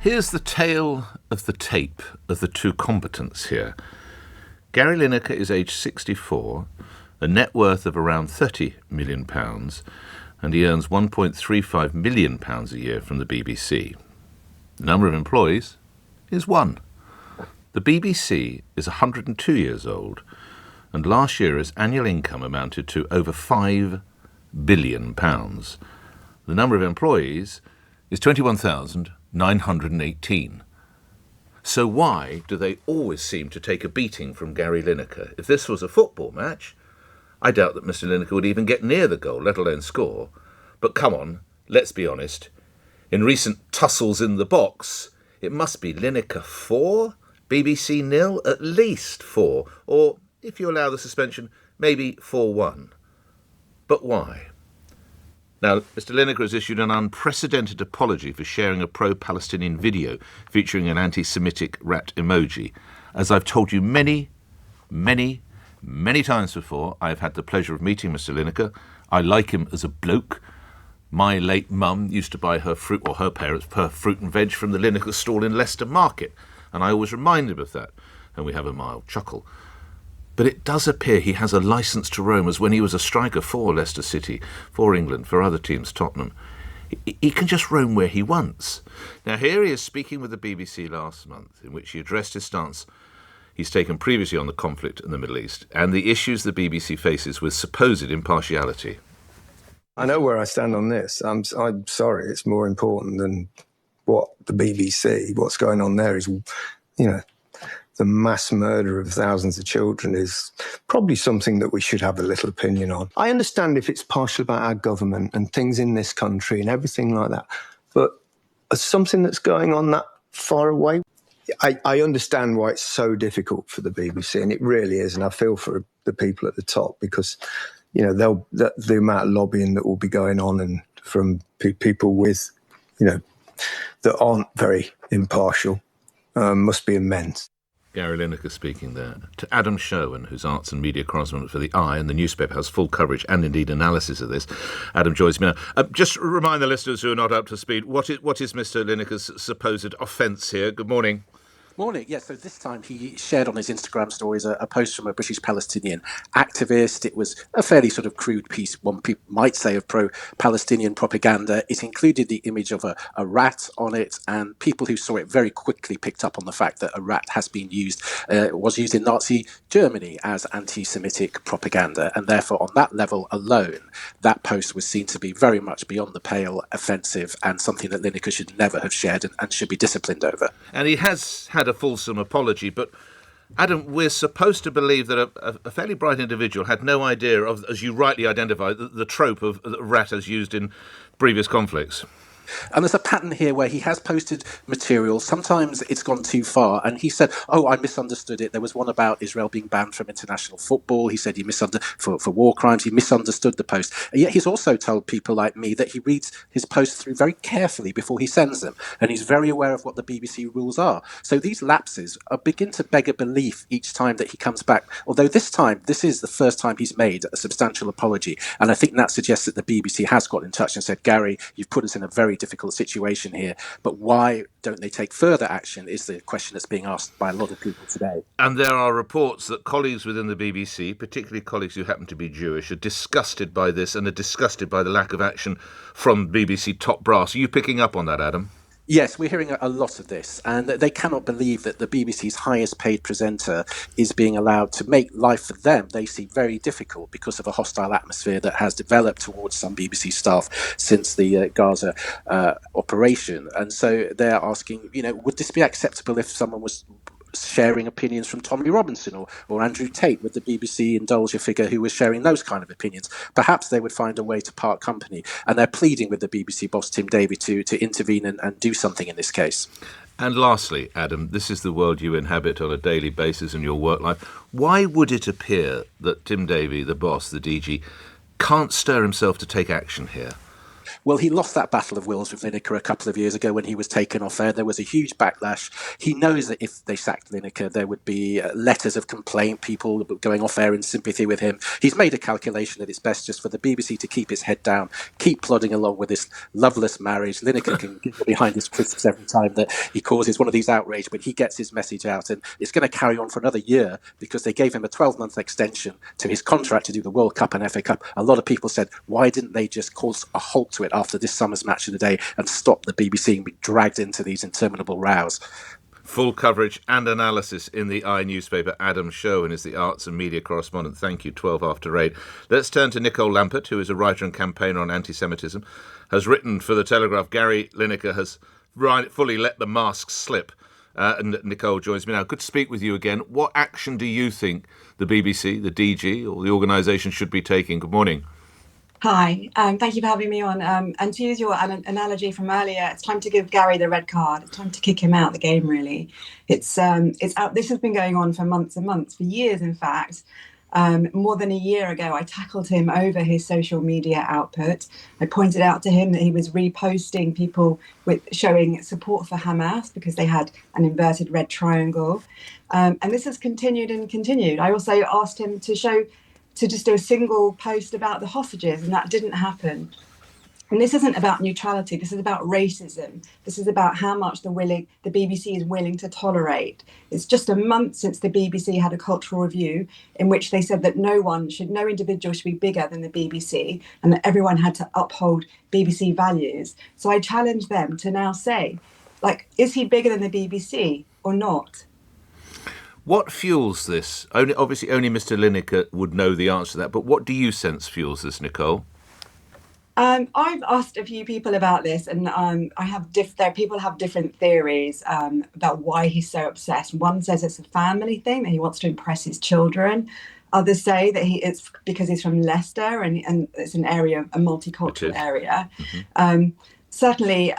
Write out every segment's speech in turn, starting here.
Here's the tale of the tape of the two combatants here. Gary Lineker is aged 64, a net worth of around £30 million, and he earns £1.35 million a year from the BBC. The number of employees is one. The BBC is 102 years old, and last year its annual income amounted to over £5 billion. The number of employees is 21,918. So why do they always seem to take a beating from Gary Lineker? If this was a football match, I doubt that Mr. Lineker would even get near the goal, let alone score. But come on, let's be honest. In recent tussles in the box, it must be Lineker 4, BBC 0, at least 4, or, if you allow the suspension, maybe 4-1. But why? Now, Mr. Lineker has issued an unprecedented apology for sharing a pro-Palestinian video featuring an anti-Semitic rat emoji. As I've told you many times before, I've had the pleasure of meeting Mr. Lineker. I like him as a bloke. My late mum used to buy her fruit, or her parents, her fruit and veg from the Lineker stall in Leicester Market, and I always remind him of that, and we have a mild chuckle. But it does appear he has a licence to roam, as when he was a striker for Leicester City, for England, for other teams, Tottenham. He can just roam where he wants. Now, here he is speaking with the BBC last month, in which he addressed his stance he's taken previously on the conflict in the Middle East and the issues the BBC faces with supposed impartiality. I know where I stand on this. I'm sorry, it's more important than what the BBC, what's going on there is, the mass murder of thousands of children is probably something that we should have a little opinion on. I understand if it's partial about our government and things in this country and everything like that, but something that's going on that far away, I understand why it's so difficult for the BBC, and it really is, and I feel for the people at the top because, the amount of lobbying that will be going on and from people with, that aren't very impartial must be immense. Gary Lineker speaking there. To Adam Sherwin, who's arts and media correspondent for The Eye, and the newspaper has full coverage and indeed analysis of this. Adam joins me now. Just remind the listeners who are not up to speed, what is Mr. Lineker's supposed offence here? Good morning. Morning. Yes, so this time he shared on his Instagram stories a post from a British Palestinian activist. It was a fairly sort of crude piece, one people might say, of pro-Palestinian propaganda. It included the image of a rat on it, and people who saw it very quickly picked up on the fact that a rat was used in Nazi Germany as anti-Semitic propaganda, and therefore on that level alone, that post was seen to be very much beyond the pale, offensive, and something that Lineker should never have shared and should be disciplined over. And he has had a fulsome apology, but Adam, we're supposed to believe that a fairly bright individual had no idea of, as you rightly identified, the trope of the rat as used in previous conflicts. And there's a pattern here where he has posted material. Sometimes it's gone too far. And he said, I misunderstood it. There was one about Israel being banned from international football. He said he for war crimes. He misunderstood the post. And yet he's also told people like me that he reads his posts through very carefully before he sends them. And he's very aware of what the BBC rules are. So these lapses begin to beg a belief each time that he comes back. Although this is the first time he's made a substantial apology. And I think that suggests that the BBC has got in touch and said, Gary, you've put us in a very difficult situation here, but why don't they take further action is the question that's being asked by a lot of people today. And there are reports that colleagues within the BBC, particularly colleagues who happen to be Jewish, are disgusted by this and are disgusted by the lack of action from BBC top brass. Are you picking up on that, Adam? Yes, we're hearing a lot of this, and they cannot believe that the BBC's highest paid presenter is being allowed to make life for them they see very difficult because of a hostile atmosphere that has developed towards some BBC staff since the Gaza operation. And so they're asking, would this be acceptable if someone was sharing opinions from Tommy Robinson or Andrew Tate? Would the BBC indulge a figure who was sharing those kind of opinions? Perhaps they would find a way to part company, and they're pleading with the BBC boss Tim Davie to intervene and do something in this case. And lastly, Adam, this is the world you inhabit on a daily basis in your work life. Why would it appear that Tim Davie, the boss, the DG, can't stir himself to take action here? Well, he lost that battle of wills with Lineker a couple of years ago when he was taken off air. There was a huge backlash. He knows that if they sacked Lineker, there would be letters of complaint, people going off air in sympathy with him. He's made a calculation that it's best just for the BBC to keep its head down, keep plodding along with this loveless marriage. Lineker can get behind his crisps every time that he causes one of these outrage, but he gets his message out, and it's going to carry on for another year because they gave him a 12-month extension to his contract to do the World Cup and FA Cup. A lot of people said, why didn't they just call a halt to it after this summer's match of the day and stop the BBC and be dragged into these interminable rows? Full coverage and analysis in the newspaper. Adam Sherwin is the arts and media correspondent. Thank you, 12 after 8. Let's turn to Nicole Lampert, who is a writer and campaigner on anti-Semitism, has written for The Telegraph, Gary Lineker has fully let the mask slip. And Nicole joins me now. Good to speak with you again. What action do you think the BBC, the DG, or the organisation should be taking? Good morning. Hi, thank you for having me on. And to use your analogy from earlier, it's time to give Gary the red card. It's time to kick him out of the game, really. It's out. This has been going on for months and months, for years, in fact. More than a year ago, I tackled him over his social media output. I pointed out to him that he was reposting people with showing support for Hamas because they had an inverted red triangle. And this has continued and continued. I also asked him to just do a single post about the hostages, and that didn't happen. And this isn't about neutrality. This is about racism. This is about how much the BBC is willing to tolerate. It's just a month since the BBC had a cultural review in which they said that no individual should be bigger than the BBC and that everyone had to uphold BBC values. So I challenge them to now say, is he bigger than the BBC or not? What fuels this? Obviously, only Mr. Lineker would know the answer to that, but what do you sense fuels this, Nicole? I've asked a few people about this, and people have different theories about why he's so obsessed. One says it's a family thing, that he wants to impress his children. Others say that it's because he's from Leicester and it's an area, a multicultural area. Mm-hmm. Certainly,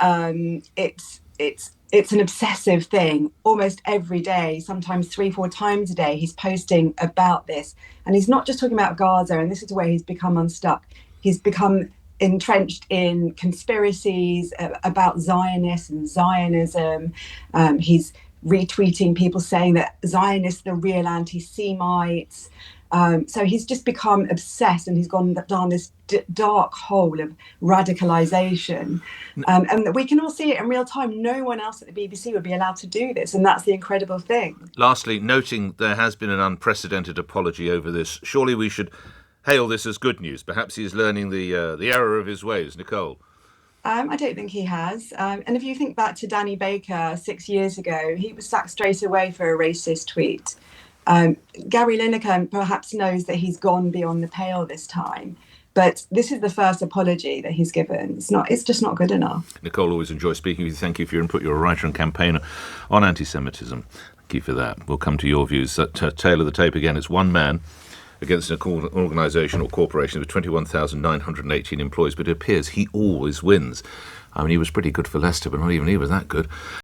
it's an obsessive thing. Almost every day, sometimes 3-4 times a day, he's posting about this. And he's not just talking about Gaza, and this is where he's become unstuck. He's become entrenched in conspiracies about Zionists and Zionism. He's retweeting people saying that Zionists are the real anti-Semites. So he's just become obsessed, and he's gone down this dark hole of radicalization. And we can all see it in real time. No one else at the BBC would be allowed to do this, and that's the incredible thing. Lastly, noting there has been an unprecedented apology over this, surely we should hail this as good news. Perhaps he's learning the error of his ways. Nicole? I don't think he has. And if you think back to Danny Baker 6 years ago, he was sacked straight away for a racist tweet. Gary Lineker perhaps knows that he's gone beyond the pale this time, but this is the first apology that he's given. It's just not good enough. Nicole, always enjoy speaking with you. Thank you for your input. You're a writer and campaigner on anti-Semitism. Thank you for that. We'll come to your views. That tale of the tape again. It's one man against an organisation or corporation with 21,918 employees, but it appears he always wins. I mean, he was pretty good for Leicester, but not even he was that good.